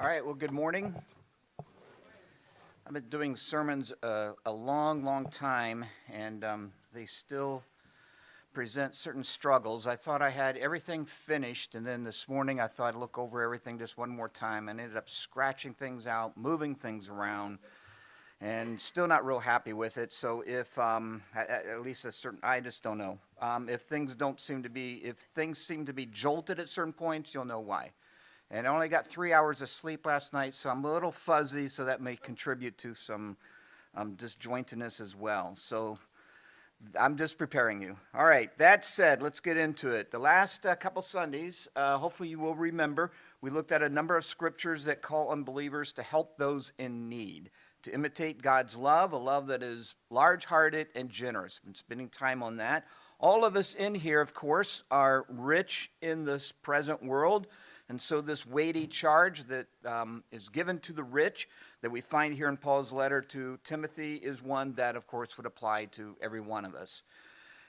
All right, well, good morning. I've been doing sermons a long time, and they still present certain struggles. I thought I had everything finished, and then this morning I thought I'd look over everything just one more time, and ended up scratching things out, moving things around, and still not real happy with it. So if, at least a certain, I just don't know. If things seem to be jolted at certain points, you'll know why. And I only got 3 hours of sleep last night, so I'm a little fuzzy, so that may contribute to some disjointedness as well. So I'm just preparing you. All right, that said, let's get into it. The last couple Sundays, hopefully you will remember, we looked at a number of scriptures that call on believers to help those in need, to imitate God's love, a love that is large-hearted and generous. Been spending time on that. All of us in here, of course, are rich in this present world. And so this weighty charge that is given to the rich that we find here in Paul's letter to Timothy is one that, of course, would apply to every one of us.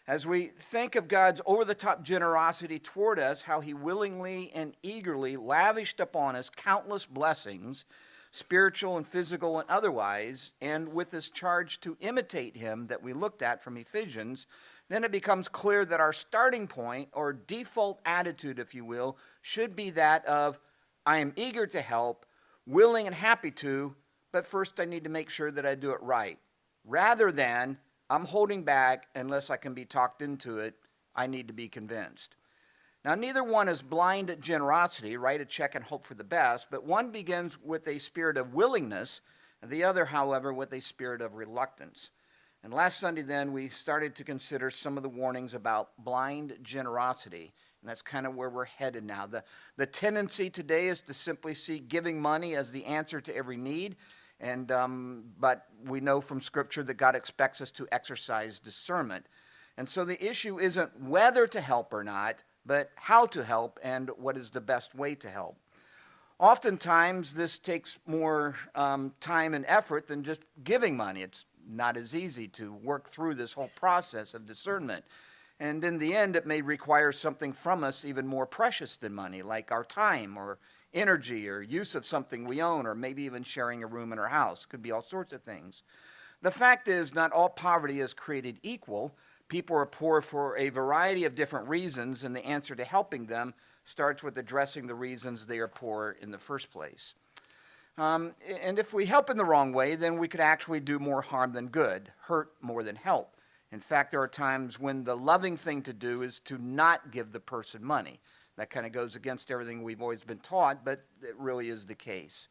As we think of God's over-the-top generosity toward us, how he willingly and eagerly lavished upon us countless blessings, spiritual and physical and otherwise, and with this charge to imitate him that we looked at from Ephesians, then it becomes clear that our starting point, or default attitude, if you will, should be that of, I am eager to help, willing and happy to, but first I need to make sure that I do it right. Rather than, I'm holding back unless I can be talked into it, I need to be convinced. Now, neither one is blind at generosity, write a check and hope for the best, but one begins with a spirit of willingness, and the other, however, with a spirit of reluctance. And last Sunday, then, we started to consider some of the warnings about blind generosity, and that's kind of where we're headed now. The tendency today is to simply see giving money as the answer to every need, and but we know from Scripture that God expects us to exercise discernment. And so the issue isn't whether to help or not, but how to help and what is the best way to help. Oftentimes, this takes more time and effort than just giving money. It's not as easy to work through this whole process of discernment. And in the end, it may require something from us even more precious than money, like our time or energy or use of something we own, or maybe even sharing a room in our house. Could be all sorts of things. The fact is, not all poverty is created equal. People are poor for a variety of different reasons, and the answer to helping them starts with addressing the reasons they are poor in the first place. And if we help in the wrong way, then we could actually do more harm than good, hurt more than help. In fact, there are times when the loving thing to do is to not give the person money. That kind of goes against everything we've always been taught, but it really is the case.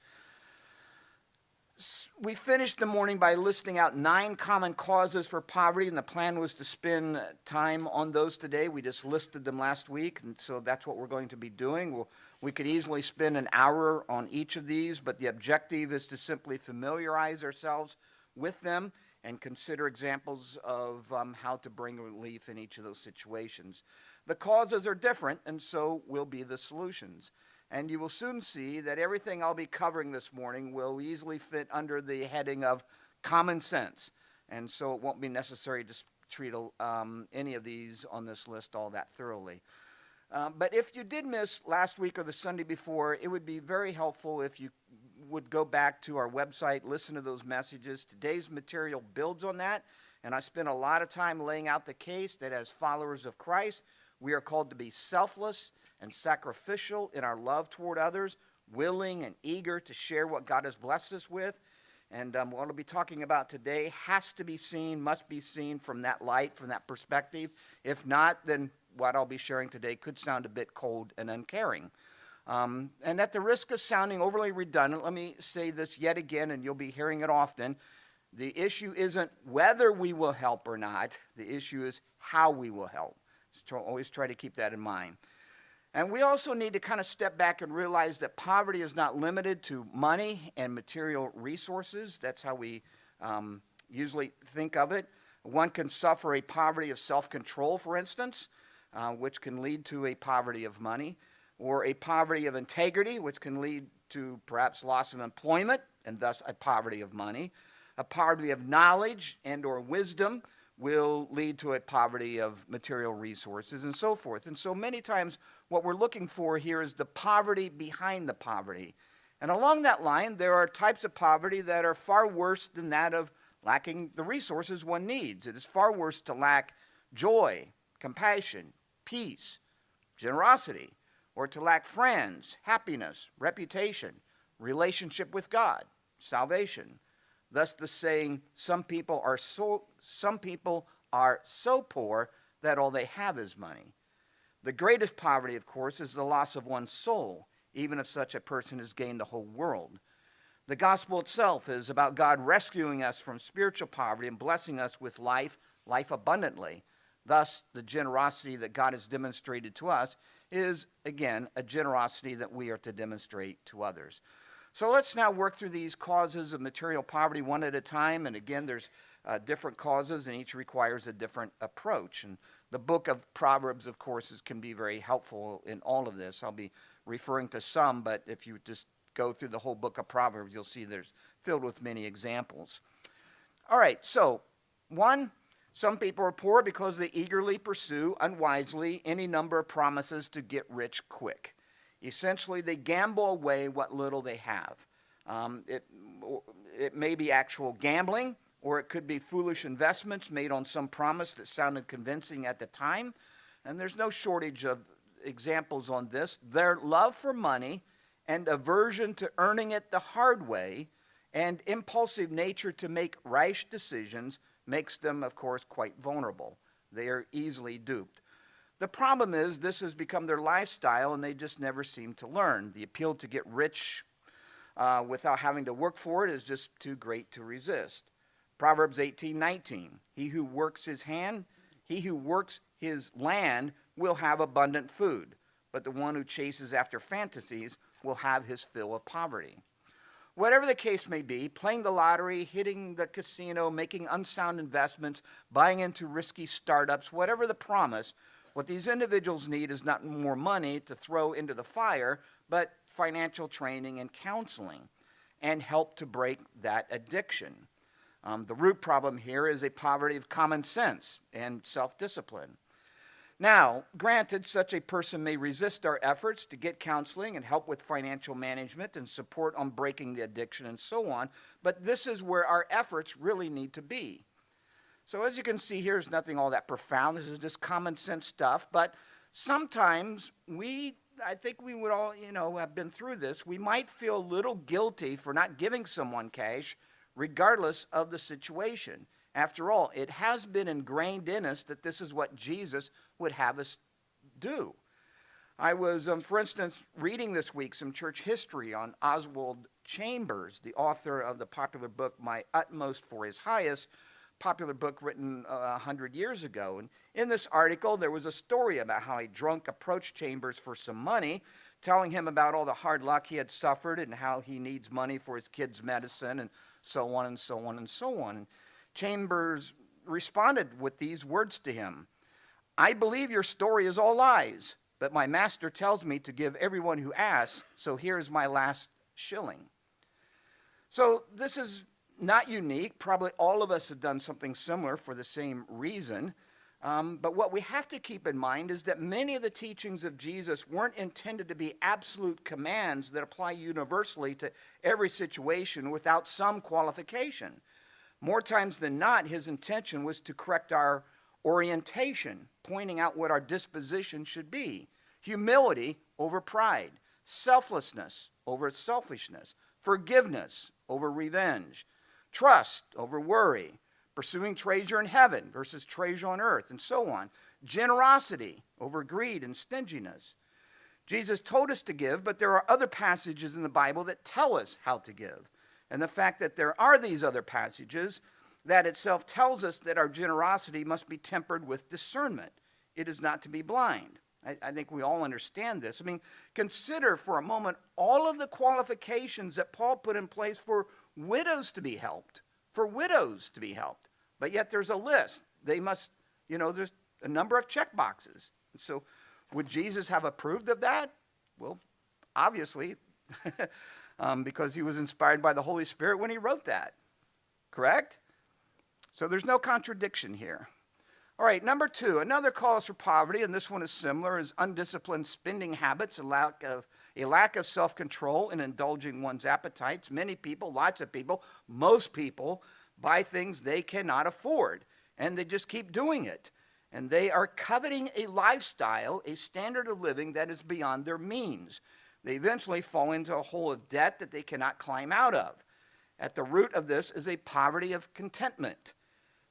We finished the morning by listing out 9 common causes for poverty, and the plan was to spend time on those today. We just listed them last week, and so that's what we're going to be doing. We could easily spend an hour on each of these, but the objective is to simply familiarize ourselves with them and consider examples of how to bring relief in each of those situations. The causes are different, and so will be the solutions. And you will soon see that everything I'll be covering this morning will easily fit under the heading of common sense. And so it won't be necessary to treat any of these on this list all that thoroughly. But if you did miss last week or the Sunday before, it would be very helpful if you would go back to our website, listen to those messages. Today's material builds on that, and I spent a lot of time laying out the case that as followers of Christ, we are called to be selfless and sacrificial in our love toward others, willing and eager to share what God has blessed us with. And what I'll be talking about today has to be seen, must be seen from that light, from that perspective. If not, then what I'll be sharing today could sound a bit cold and uncaring. And at the risk of sounding overly redundant, let me say this yet again, and you'll be hearing it often. The issue isn't whether we will help or not. The issue is how we will help. So always try to keep that in mind. And we also need to kind of step back and realize that poverty is not limited to money and material resources. That's how we usually think of it. One can suffer a poverty of self-control, for instance, which can lead to a poverty of money, or a poverty of integrity, which can lead to perhaps loss of employment and thus a poverty of money. A poverty of knowledge and or wisdom will lead to a poverty of material resources and so forth. And so many times what we're looking for here is the poverty behind the poverty. And along that line, there are types of poverty that are far worse than that of lacking the resources one needs. It is far worse to lack joy, compassion, peace, generosity, or to lack friends, happiness, reputation, relationship with God, salvation. Thus the saying, some people are so poor that all they have is money. The greatest poverty, of course, is the loss of one's soul, even if such a person has gained the whole world. The gospel itself is about God rescuing us from spiritual poverty and blessing us with life abundantly. Thus, the generosity that God has demonstrated to us is, again, a generosity that we are to demonstrate to others. So let's now work through these causes of material poverty one at a time. And again, there's different causes, and each requires a different approach. And the book of Proverbs, of course, can be very helpful in all of this. I'll be referring to some, but if you just go through the whole book of Proverbs, you'll see there's filled with many examples. All right, so one, some people are poor because they eagerly pursue unwisely any number of promises to get rich quick. Essentially, they gamble away what little they have. It may be actual gambling, or it could be foolish investments made on some promise that sounded convincing at the time. And there's no shortage of examples on this. Their love for money and aversion to earning it the hard way and impulsive nature to make rash decisions makes them, of course, quite vulnerable. They are easily duped. The problem is this has become their lifestyle, and they just never seem to learn. The appeal to get rich without having to work for it is just too great to resist. Proverbs 18:19, he who works his land will have abundant food, but the one who chases after fantasies will have his fill of poverty. Whatever the case may be, playing the lottery, hitting the casino, making unsound investments, buying into risky startups, whatever the promise, what these individuals need is not more money to throw into the fire, but financial training and counseling and help to break that addiction. The root problem here is a poverty of common sense and self-discipline. Now, granted, such a person may resist our efforts to get counseling and help with financial management and support on breaking the addiction and so on, but this is where our efforts really need to be. So as you can see, here's nothing all that profound. This is just common sense stuff, but sometimes I think we would all, have been through this. We might feel a little guilty for not giving someone cash regardless of the situation. After all, it has been ingrained in us that this is what Jesus would have us do. I was, for instance, reading this week some church history on Oswald Chambers, the author of the popular book, My Utmost for His Highest, popular book written 100 years ago. And in this article, there was a story about how a drunk approached Chambers for some money, telling him about all the hard luck he had suffered and how he needs money for his kid's medicine and so on and so on and so on. Chambers responded with these words to him, I believe your story is all lies, but my master tells me to give everyone who asks, so here is my last shilling. So this is not unique. Probably all of us have done something similar for the same reason. But what we have to keep in mind is that many of the teachings of Jesus weren't intended to be absolute commands that apply universally to every situation without some qualification. More times than not, his intention was to correct our orientation, pointing out what our disposition should be. Humility over pride, selflessness over selfishness, forgiveness over revenge, trust over worry, pursuing treasure in heaven versus treasure on earth, and so on. Generosity over greed and stinginess. Jesus told us to give, but there are other passages in the Bible that tell us how to give. And the fact that there are these other passages, that itself tells us that our generosity must be tempered with discernment. It is not to be blind. I think we all understand this. I mean, consider for a moment all of the qualifications that Paul put in place for widows to be helped. But yet there's a list. They must, there's a number of check boxes. So would Jesus have approved of that? Well, obviously, because he was inspired by the Holy Spirit when he wrote that. Correct? So there's no contradiction here. All right, number two, another cause for poverty, and this one is similar, is undisciplined spending habits, a lack of self-control in indulging one's appetites. Many people, lots of people, most people buy things they cannot afford, and they just keep doing it. And they are coveting a lifestyle, a standard of living that is beyond their means. They eventually fall into a hole of debt that they cannot climb out of. At the root of this is a poverty of contentment.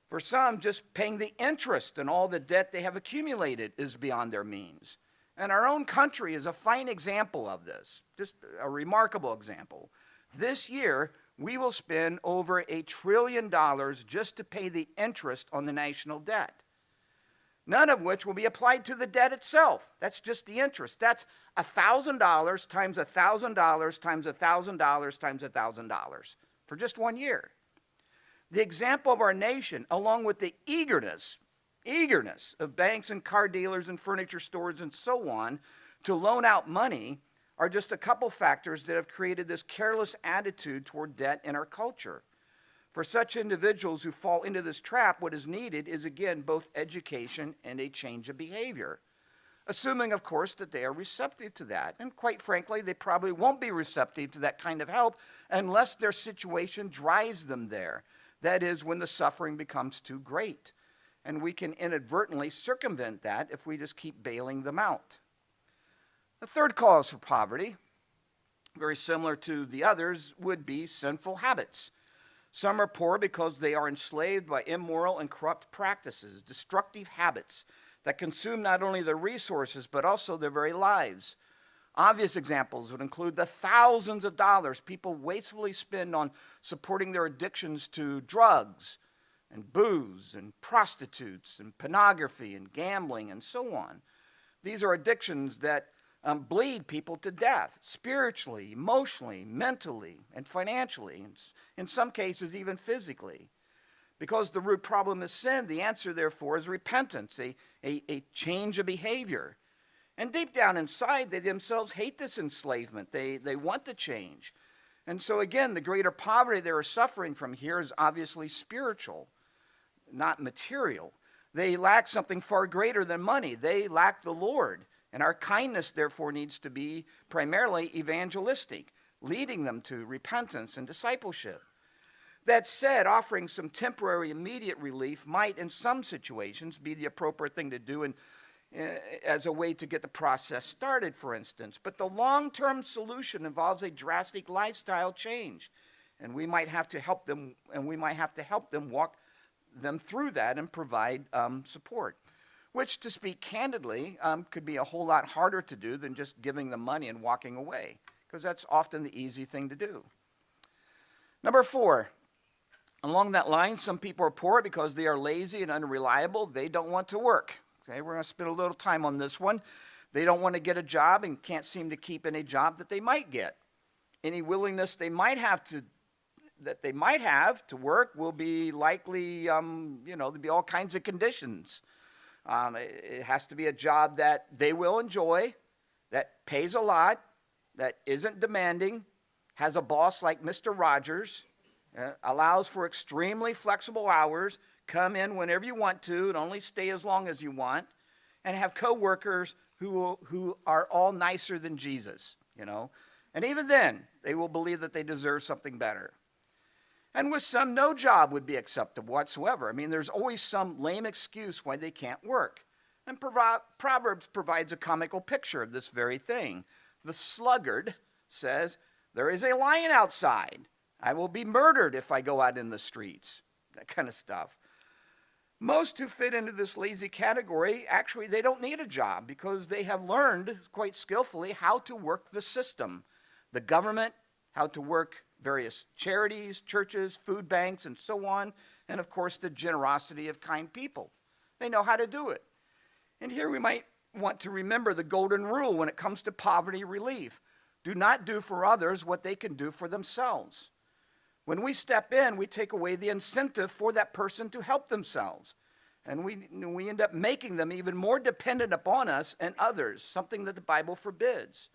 For some, just paying the interest and all the debt they have accumulated is beyond their means. And our own country is a fine example of this, just a remarkable example. This year, we will spend over $1 trillion just to pay the interest on the national debt, none of which will be applied to the debt itself. That's just the interest. That's $1,000 times $1,000 times $1,000 times $1,000 for just 1 year. The example of our nation, along with the eagerness of banks and car dealers and furniture stores and so on to loan out money, are just a couple factors that have created this careless attitude toward debt in our culture. For such individuals who fall into this trap, what is needed is, again, both education and a change of behavior, assuming, of course, that they are receptive to that. And quite frankly, they probably won't be receptive to that kind of help unless their situation drives them there. That is, when the suffering becomes too great. And we can inadvertently circumvent that if we just keep bailing them out. The third cause for poverty, very similar to the others, would be sinful habits. Some are poor because they are enslaved by immoral and corrupt practices, destructive habits that consume not only their resources but also their very lives. Obvious examples would include the thousands of dollars people wastefully spend on supporting their addictions to drugs and booze and prostitutes and pornography and gambling and so on. These are addictions that bleed people to death, spiritually, emotionally, mentally, and financially, and in some cases even physically. Because the root problem is sin, the answer, therefore, is repentance, a change of behavior. And deep down inside, they themselves hate this enslavement. They want to change. And so again, the greater poverty they are suffering from here is obviously spiritual, not material. They lack something far greater than money. They lack the Lord. And our kindness, therefore, needs to be primarily evangelistic, leading them to repentance and discipleship. That said, offering some temporary immediate relief might, in some situations, be the appropriate thing to do as a way to get the process started, for instance. But the long-term solution involves a drastic lifestyle change. And we might have to help them, walk them through that and provide support, which, to speak candidly, could be a whole lot harder to do than just giving them money and walking away, because that's often the easy thing to do. Number 4, along that line, some people are poor because they are lazy and unreliable. They don't want to work. Okay, we're going to spend a little time on this one. They don't want to get a job and can't seem to keep any job that they might get. Any willingness they might have to work will be likely, there'll be all kinds of conditions. It has to be a job that they will enjoy, that pays a lot, that isn't demanding, has a boss like Mr. Rogers, allows for extremely flexible hours, come in whenever you want to and only stay as long as you want, and have coworkers who are all nicer than Jesus, And even then, they will believe that they deserve something better. And with some, no job would be acceptable whatsoever. I mean, there's always some lame excuse why they can't work. And Proverbs provides a comical picture of this very thing. The sluggard says, "There is a lion outside. I will be murdered if I go out in the streets." That kind of stuff. Most who fit into this lazy category, actually, they don't need a job because they have learned quite skillfully how to work the system, the government, how to work various charities, churches, food banks, and so on, and of course the generosity of kind people. They know how to do it. And here we might want to remember the golden rule when it comes to poverty relief. Do not do for others what they can do for themselves. When we step in, we take away the incentive for that person to help themselves. And we end up making them even more dependent upon us and others, something that the Bible forbids.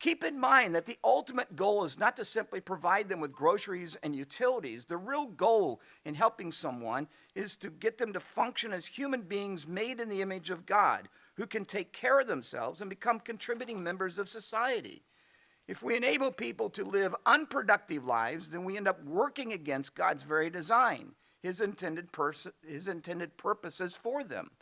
Keep in mind that the ultimate goal is not to simply provide them with groceries and utilities. The real goal in helping someone is to get them to function as human beings made in the image of God, who can take care of themselves and become contributing members of society. If we enable people to live unproductive lives, then we end up working against God's very design, his intended purposes for them.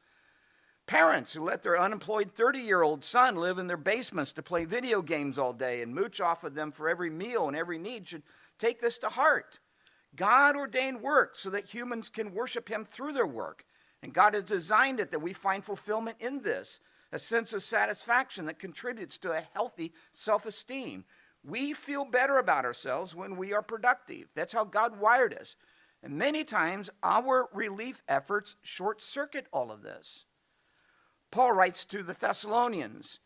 Parents who let their unemployed 30-year-old son live in their basements to play video games all day and mooch off of them for every meal and every need should take this to heart. God ordained work so that humans can worship him through their work. And God has designed it that we find fulfillment in this, a sense of satisfaction that contributes to a healthy self-esteem. We feel better about ourselves when we are productive. That's how God wired us. And many times our relief efforts short-circuit all of this. Paul writes to the Thessalonians,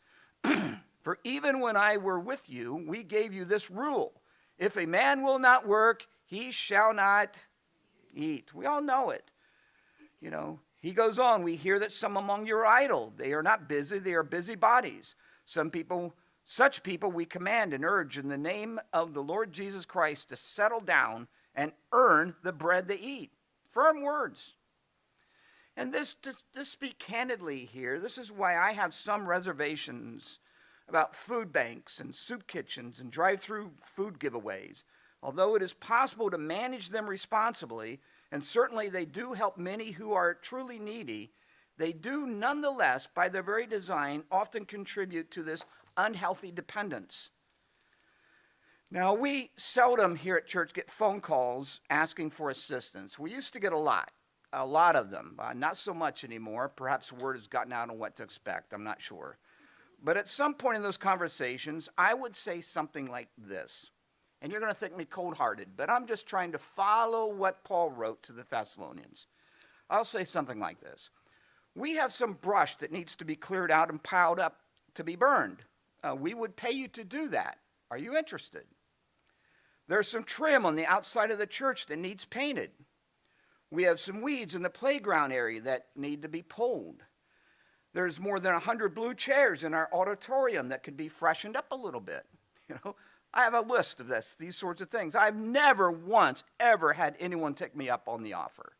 "For even when I were with you, we gave you this rule. If a man will not work, he shall not eat." We all know it. He goes on, "We hear that some among you are idle. They are not busy, they are busybodies. Such people we command and urge in the name of the Lord Jesus Christ to settle down and earn the bread they eat." Firm words. And to speak candidly here, this is why I have some reservations about food banks and soup kitchens and drive-through food giveaways. Although it is possible to manage them responsibly, and certainly they do help many who are truly needy, they do nonetheless, by their very design, often contribute to this unhealthy dependence. Now, we seldom here at church get phone calls asking for assistance. We used to get a lot of them, not so much anymore. Perhaps word has gotten out on what to expect, I'm not sure. But at some point in those conversations, I would say something like this. And you're going to think me cold-hearted, but I'm just trying to follow what Paul wrote to the Thessalonians. I'll say something like this. "We have some brush that needs to be cleared out and piled up to be burned. We would pay you to do that. Are you interested? There's some trim on the outside of the church that needs painted. We have some weeds in the playground area that need to be pulled. There's more than 100 blue chairs in our auditorium that could be freshened up a little bit." I have a list of these sorts of things. I've never once ever had anyone take me up on the offer.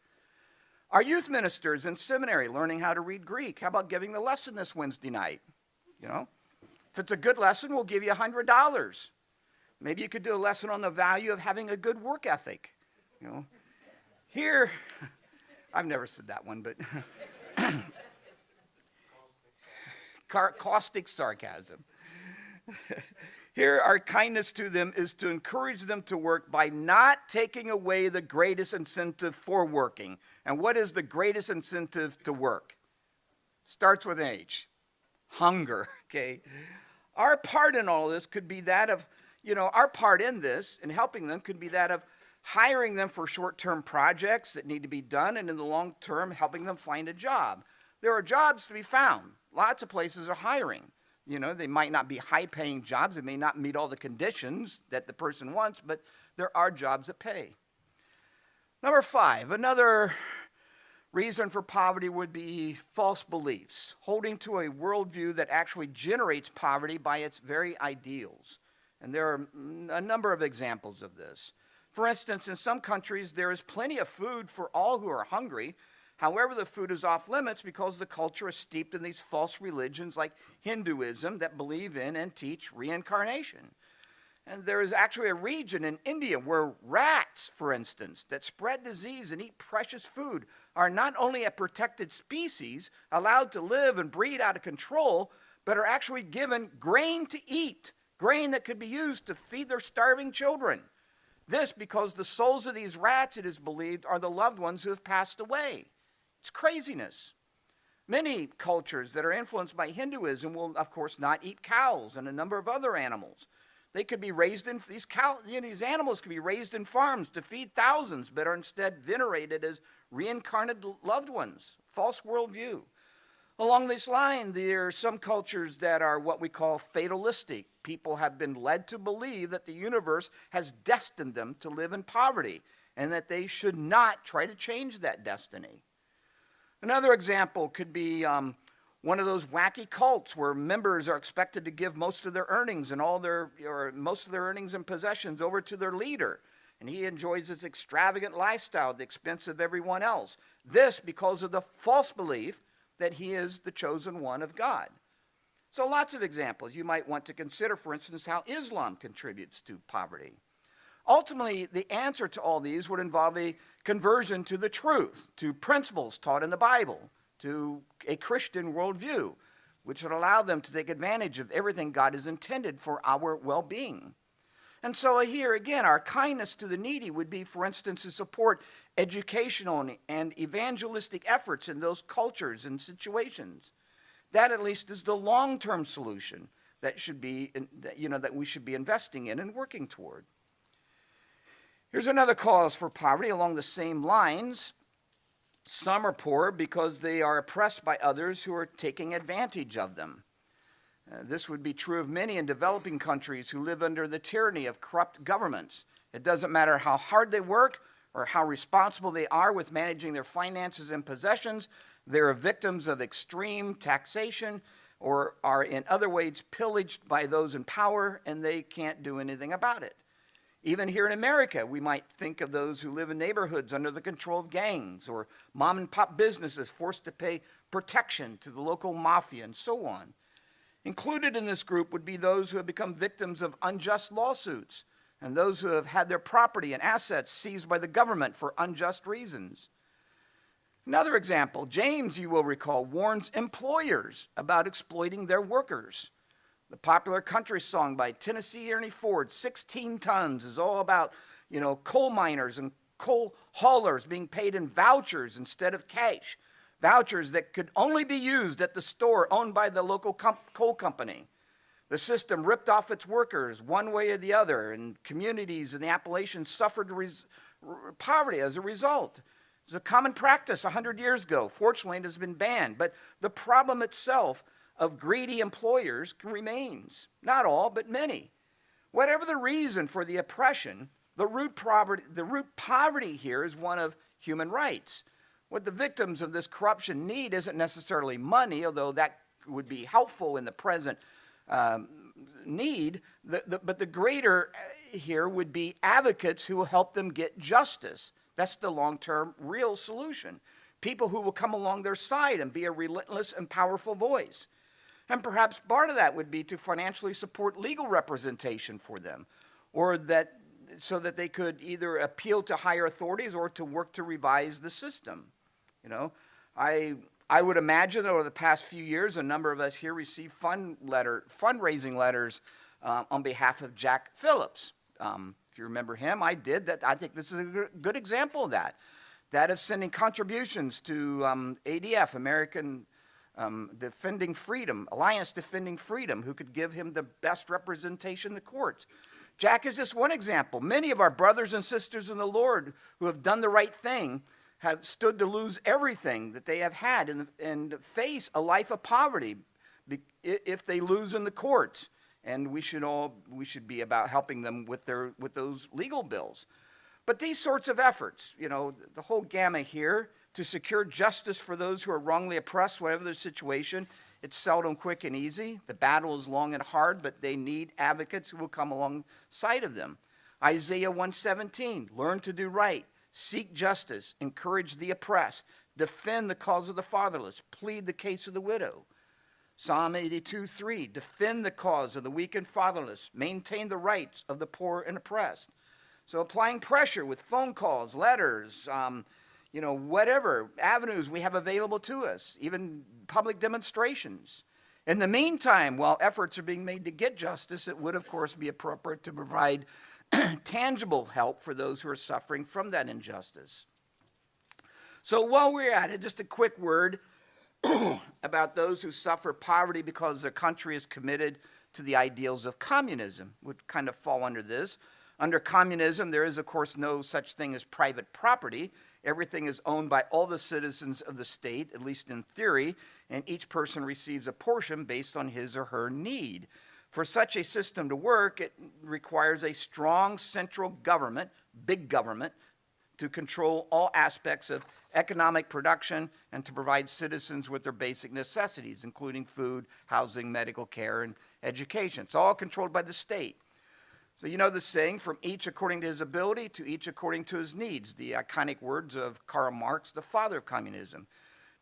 "Our youth ministers in seminary learning how to read Greek. How about giving the lesson this Wednesday night? If it's a good lesson, we'll give you $100. Maybe you could do a lesson on the value of having a good work ethic. Here, I've never said that one, but caustic sarcasm. "Here, our kindness to them is to encourage them to work by not taking away the greatest incentive for working." And what is the greatest incentive to work? Starts with an H. Hunger, okay? Our part in all this could be that of, our part in this, in helping them, could be that of hiring them for short-term projects that need to be done, and in the long term, helping them find a job. There are jobs to be found. Lots of places are hiring. They might not be high-paying jobs. They may not meet all the conditions that the person wants, but there are jobs that pay. Number 5, another reason for poverty would be false beliefs, holding to a worldview that actually generates poverty by its very ideals. And there are a number of examples of this. For instance, in some countries, there is plenty of food for all who are hungry. However, the food is off limits because the culture is steeped in these false religions like Hinduism that believe in and teach reincarnation. And there is actually a region in India where rats, for instance, that spread disease and eat precious food are not only a protected species, allowed to live and breed out of control, but are actually given grain to eat, grain that could be used to feed their starving children. This because the souls of these rats, it is believed, are the loved ones who have passed away. It's craziness. Many cultures that are influenced by Hinduism will, of course, not eat cows and a number of other animals. They could be raised in, these animals could be raised in farms to feed thousands, but are instead venerated as reincarnated loved ones. False worldview. Along this line, there are some cultures that are what we call fatalistic. People have been led to believe that the universe has destined them to live in poverty and that they should not try to change that destiny. Another example could be one of those wacky cults where members are expected to give most of their earnings and most of their earnings and possessions over to their leader. And he enjoys this extravagant lifestyle at the expense of everyone else. This because of the false belief that he is the chosen one of God. So lots of examples you might want to consider, for instance, how Islam contributes to poverty. Ultimately, the answer to all these would involve a conversion to the truth, to principles taught in the Bible, to a Christian worldview, which would allow them to take advantage of everything God has intended for our well-being. And so here again, our kindness to the needy would be, for instance, to support educational and evangelistic efforts in those cultures and situations. That at least is the long-term solution that that we should be investing in and working toward. Here's another cause for poverty along the same lines. Some are poor because they are oppressed by others who are taking advantage of them. This would be true of many in developing countries who live under the tyranny of corrupt governments. It doesn't matter how hard they work or how responsible they are with managing their finances and possessions, they are victims of extreme taxation or are in other ways pillaged by those in power, and they can't do anything about it. Even here in America, we might think of those who live in neighborhoods under the control of gangs or mom and pop businesses forced to pay protection to the local mafia and so on. Included in this group would be those who have become victims of unjust lawsuits and those who have had their property and assets seized by the government for unjust reasons. Another example, James, you will recall, warns employers about exploiting their workers. The popular country song by Tennessee Ernie Ford, 16 Tons, is all about, coal miners and coal haulers being paid in vouchers instead of cash. Vouchers that could only be used at the store owned by the local coal company. The system ripped off its workers one way or the other, and communities in the Appalachians suffered poverty as a result. It was a common practice 100 years ago. Fortunately, it has been banned. But the problem itself of greedy employers remains. Not all, but many. Whatever the reason for the oppression, the root poverty here is one of human rights. What the victims of this corruption need isn't necessarily money, although that would be helpful in the present need, but the greater here would be advocates who will help them get justice. That's the long-term real solution. People who will come along their side and be a relentless and powerful voice. And perhaps part of that would be to financially support legal representation for them, or so that they could either appeal to higher authorities or to work to revise the system. I would imagine that over the past few years, a number of us here received fundraising letters on behalf of Jack Phillips. If you remember him, I did. I think this is a good example of that. That of sending contributions to ADF, American Defending Freedom, Alliance Defending Freedom, who could give him the best representation in the courts. Jack is just one example. Many of our brothers and sisters in the Lord who have done the right thing have stood to lose everything that they have had and face a life of poverty if they lose in the courts. And we should be about helping them with those legal bills. But these sorts of efforts, the whole gamut here to secure justice for those who are wrongly oppressed, whatever their situation, it's seldom quick and easy. The battle is long and hard, but they need advocates who will come alongside of them. Isaiah 1:17, learn to do right. Seek justice, encourage the oppressed, defend the cause of the fatherless, plead the case of the widow. Psalm 82:3, defend the cause of the weak and fatherless, maintain the rights of the poor and oppressed. So applying pressure with phone calls, letters, whatever avenues we have available to us, even public demonstrations. In the meantime, while efforts are being made to get justice, it would, of course, be appropriate to provide tangible help for those who are suffering from that injustice. So while we're at it, just a quick word about those who suffer poverty because their country is committed to the ideals of communism, would kind of fall under this. Under communism, there is, of course, no such thing as private property. Everything is owned by all the citizens of the state, at least in theory, and each person receives a portion based on his or her need. For such a system to work, it requires a strong central government, big government, to control all aspects of economic production and to provide citizens with their basic necessities, including food, housing, medical care, and education. It's all controlled by the state. So you know the saying, from each according to his ability to each according to his needs, the iconic words of Karl Marx, the father of communism.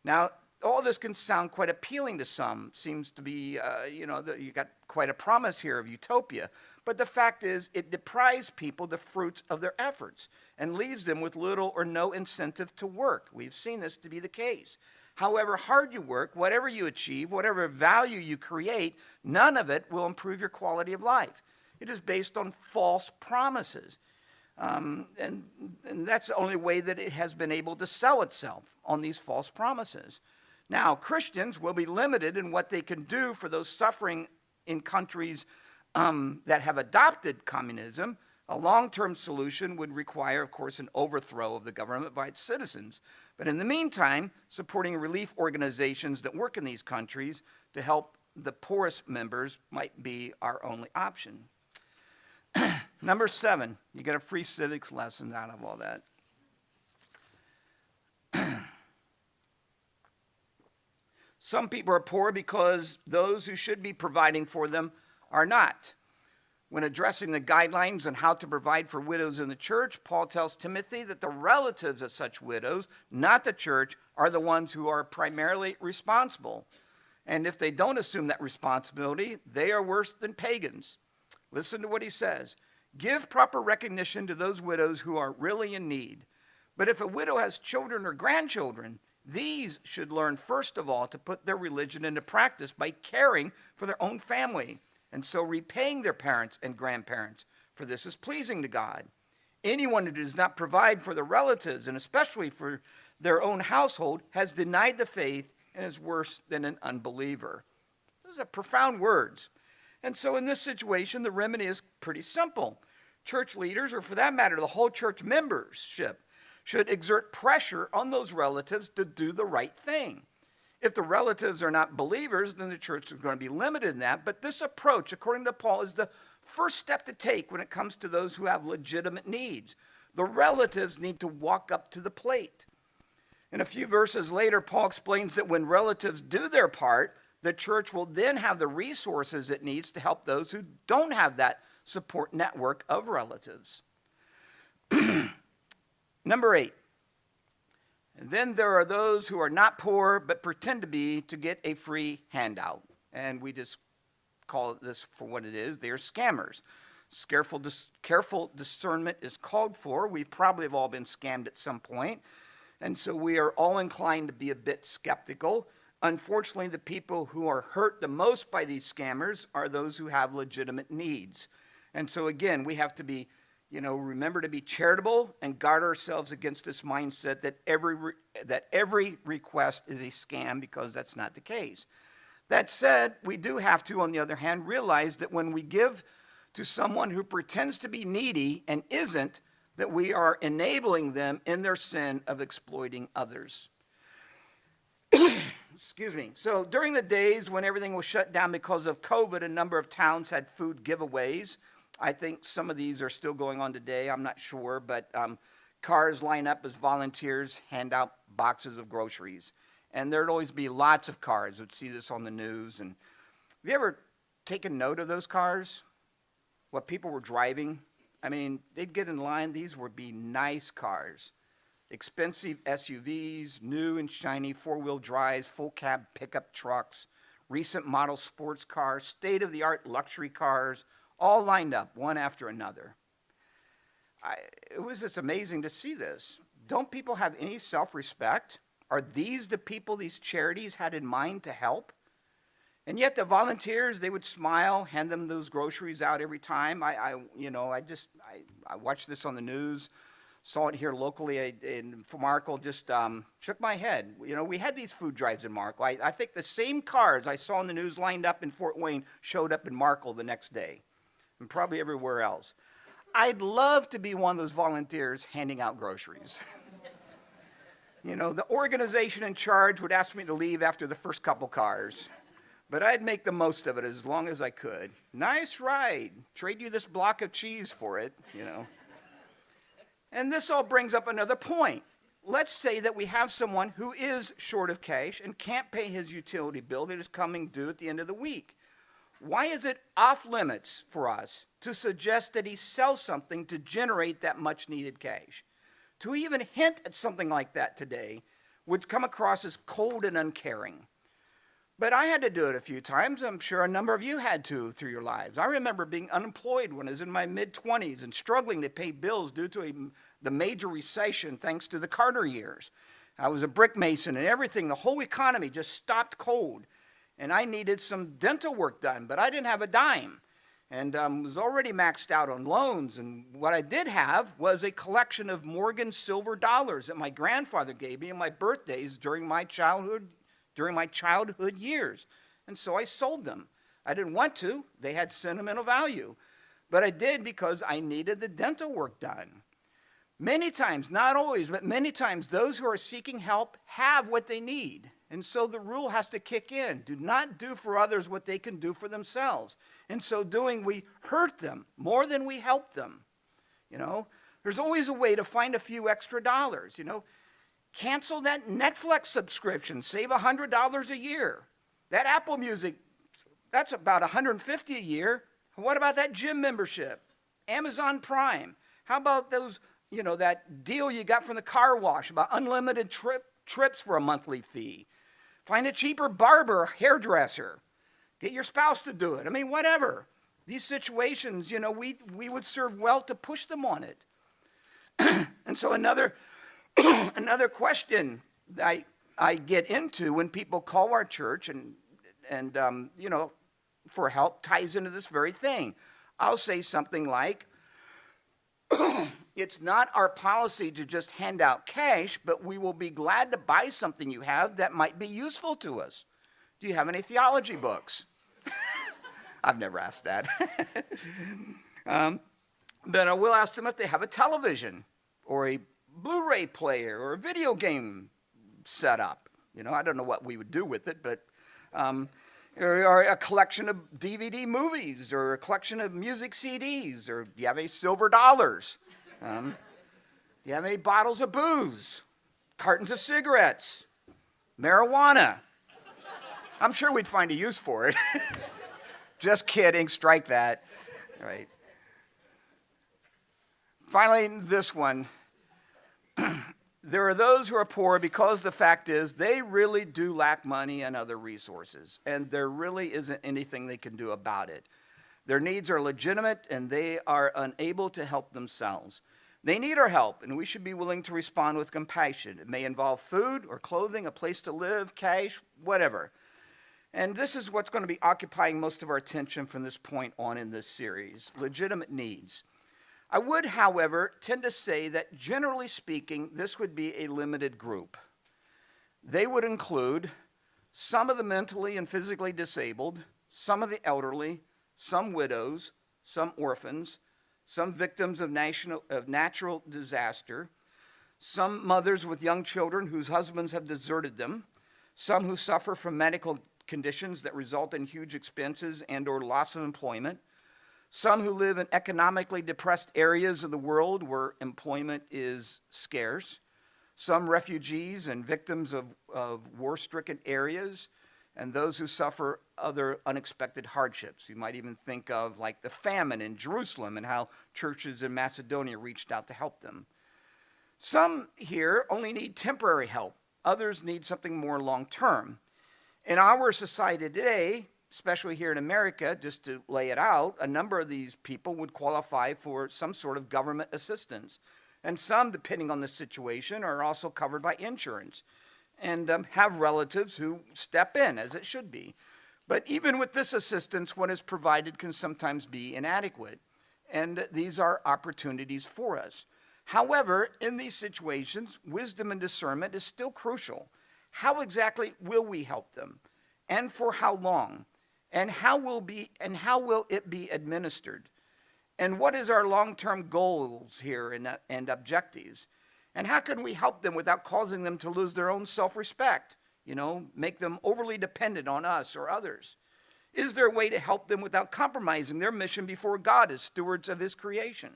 Now, all this can sound quite appealing to some. Seems to be, you got quite a promise here of utopia. But the fact is, it deprives people the fruits of their efforts and leaves them with little or no incentive to work. We've seen this to be the case. However hard you work, whatever you achieve, whatever value you create, none of it will improve your quality of life. It is based on false promises. And that's the only way that it has been able to sell itself, on these false promises. Now, Christians will be limited in what they can do for those suffering in countries that have adopted communism. A long-term solution would require, of course, an overthrow of the government by its citizens. But in the meantime, supporting relief organizations that work in these countries to help the poorest members might be our only option. Number 7, you get a free civics lesson out of all that. Some people are poor because those who should be providing for them are not. When addressing the guidelines on how to provide for widows in the church, Paul tells Timothy that the relatives of such widows, not the church, are the ones who are primarily responsible. And if they don't assume that responsibility, they are worse than pagans. Listen to what he says. Give proper recognition to those widows who are really in need. But if a widow has children or grandchildren, these should learn first of all to put their religion into practice by caring for their own family, and so repaying their parents and grandparents, for this is pleasing to God. Anyone who does not provide for their relatives, and especially for their own household, has denied the faith and is worse than an unbeliever. Those are profound words. And so in this situation, the remedy is pretty simple. Church leaders, or for that matter, the whole church membership, should exert pressure on those relatives to do the right thing. If the relatives are not believers, then the church is going to be limited in that. But this approach, according to Paul, is the first step to take when it comes to those who have legitimate needs. The relatives need to walk up to the plate. And a few verses later, Paul explains that when relatives do their part, the church will then have the resources it needs to help those who don't have that support network of relatives. Number 8. And then there are those who are not poor but pretend to be to get a free handout. And we just call this for what it is. They are scammers. Careful discernment is called for. We probably have all been scammed at some point. And so we are all inclined to be a bit skeptical. Unfortunately, the people who are hurt the most by these scammers are those who have legitimate needs. And so again, we have to be, remember to be charitable and guard ourselves against this mindset that every request is a scam, because that's not the case. That said, we do have to, on the other hand, realize that when we give to someone who pretends to be needy and isn't, that we are enabling them in their sin of exploiting others. Excuse me. So during the days when everything was shut down because of COVID, a number of towns had food giveaways. I think some of these are still going on today. I'm not sure, but cars line up as volunteers, hand out boxes of groceries. And there'd always be lots of cars. We'd see this on the news. And have you ever taken note of those cars? What people were driving? I mean, they'd get in line. These would be nice cars. Expensive SUVs, new and shiny four-wheel drives, full cab pickup trucks, recent model sports cars, state-of-the-art luxury cars, all lined up, one after another. It was just amazing to see this. Don't people have any self-respect? Are these the people these charities had in mind to help? And yet the volunteers, they would smile, hand them those groceries out every time. I watched this on the news. Saw it here locally in Markle, just shook my head. We had these food drives in Markle. I think the same cars I saw in the news lined up in Fort Wayne showed up in Markle the next day, and probably everywhere else. I'd love to be one of those volunteers handing out groceries. The organization in charge would ask me to leave after the first couple cars, but I'd make the most of it as long as I could. Nice ride. Trade you this block of cheese for it, And this all brings up another point. Let's say that we have someone who is short of cash and can't pay his utility bill that is coming due at the end of the week. Why is it off limits for us to suggest that he sell something to generate that much needed cash? To even hint at something like that today would come across as cold and uncaring. But I had to do it a few times. I'm sure a number of you had to through your lives. I remember being unemployed when I was in my mid-20s and struggling to pay bills due to the major recession thanks to the Carter years. I was a brick mason and everything, the whole economy just stopped cold. And I needed some dental work done, but I didn't have a dime. And was already maxed out on loans. And what I did have was a collection of Morgan silver dollars that my grandfather gave me on my birthdays during my childhood years. And so I sold them. I didn't want to. They had sentimental value. But I did because I needed the dental work done. Many times, not always, but many times, those who are seeking help have what they need. And so the rule has to kick in. Do not do for others what they can do for themselves. In so doing, we hurt them more than we help them. There's always a way to find a few extra dollars, Cancel that Netflix subscription. Save $100 a year. That Apple Music, that's about $150 a year. What about that gym membership? Amazon Prime. How about those, that deal you got from the car wash about unlimited trips for a monthly fee? Find a cheaper barber, hairdresser. Get your spouse to do it. I mean, whatever. These situations, we would serve well to push them on it. And so another question that I get into when people call our church and for help ties into this very thing. I'll say something like, it's not our policy to just hand out cash, but we will be glad to buy something you have that might be useful to us. Do you have any theology books? I've never asked that. But I will ask them if they have a television or a Blu-ray player or a video game setup. I don't know what we would do with it, but or a collection of DVD movies or a collection of music CDs, or do you have any silver dollars? Do you have any bottles of booze, cartons of cigarettes, marijuana? I'm sure we'd find a use for it. Just kidding, strike that. All right. Finally, this one. There are those who are poor because the fact is they really do lack money and other resources, and there really isn't anything they can do about it. Their needs are legitimate, and they are unable to help themselves. They need our help, and we should be willing to respond with compassion. It may involve food or clothing, a place to live, cash, whatever. And this is what's going to be occupying most of our attention from this point on in this series, legitimate needs. I would, however, tend to say that generally speaking, this would be a limited group. They would include some of the mentally and physically disabled, some of the elderly, some widows, some orphans, some victims of natural disaster, some mothers with young children whose husbands have deserted them, some who suffer from medical conditions that result in huge expenses and or loss of employment, some who live in economically depressed areas of the world where employment is scarce, some refugees and victims of war-stricken areas, and those who suffer other unexpected hardships. You might even think of like the famine in Jerusalem and how churches in Macedonia reached out to help them. Some here only need temporary help. Others need something more long-term. In our society today, especially here in America, just to lay it out, a number of these people would qualify for some sort of government assistance. And some, depending on the situation, are also covered by insurance and have relatives who step in, as it should be. But even with this assistance, what is provided can sometimes be inadequate. And these are opportunities for us. However, in these situations, wisdom and discernment is still crucial. How exactly will we help them? And for how long? And how will it be administered? And what is our long-term goals here and objectives? And how can we help them without causing them to lose their own self-respect? Make them overly dependent on us or others? Is there a way to help them without compromising their mission before God as stewards of his creation?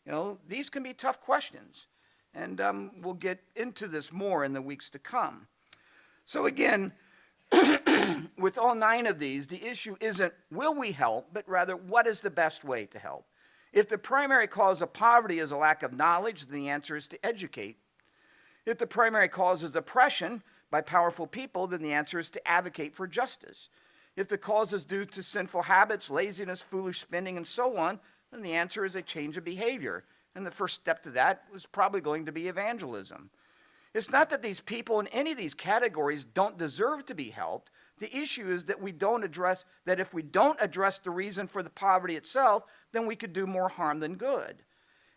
You know, these can be tough questions. And we'll get into this more in the weeks to come. So again, with all 9 of these, the issue isn't will we help, but rather what is the best way to help? If the primary cause of poverty is a lack of knowledge, then the answer is to educate. If the primary cause is oppression by powerful people, then the answer is to advocate for justice. If the cause is due to sinful habits, laziness, foolish spending, and so on, then the answer is a change of behavior. And the first step to that was probably going to be evangelism. It's not that these people in any of these categories don't deserve to be helped. The issue is that if we don't address the reason for the poverty itself, then we could do more harm than good.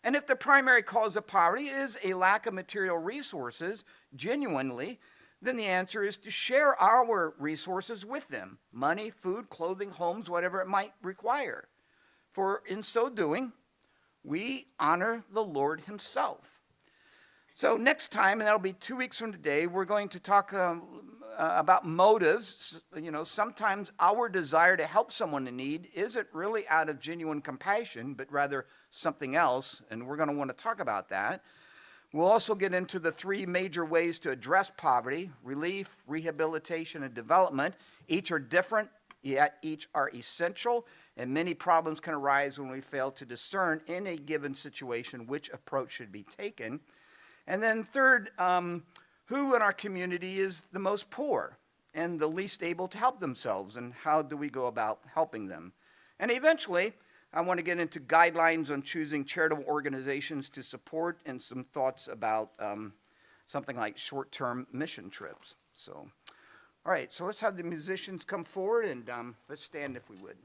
And if the primary cause of poverty is a lack of material resources, genuinely, then the answer is to share our resources with them: money, food, clothing, homes, whatever it might require. For in so doing, we honor the Lord himself. So next time, and that'll be 2 weeks from today, we're going to talk about motives. You know, sometimes our desire to help someone in need isn't really out of genuine compassion, but rather something else, and we're going to want to talk about that. We'll also get into the 3 major ways to address poverty: relief, rehabilitation, and development. Each are different, yet each are essential, and many problems can arise when we fail to discern in a given situation which approach should be taken. And then third, who in our community is the most poor and the least able to help themselves, and how do we go about helping them? And eventually, I want to get into guidelines on choosing charitable organizations to support, and some thoughts about something like short-term mission trips. So, all right, so let's have the musicians come forward, and let's stand if we would.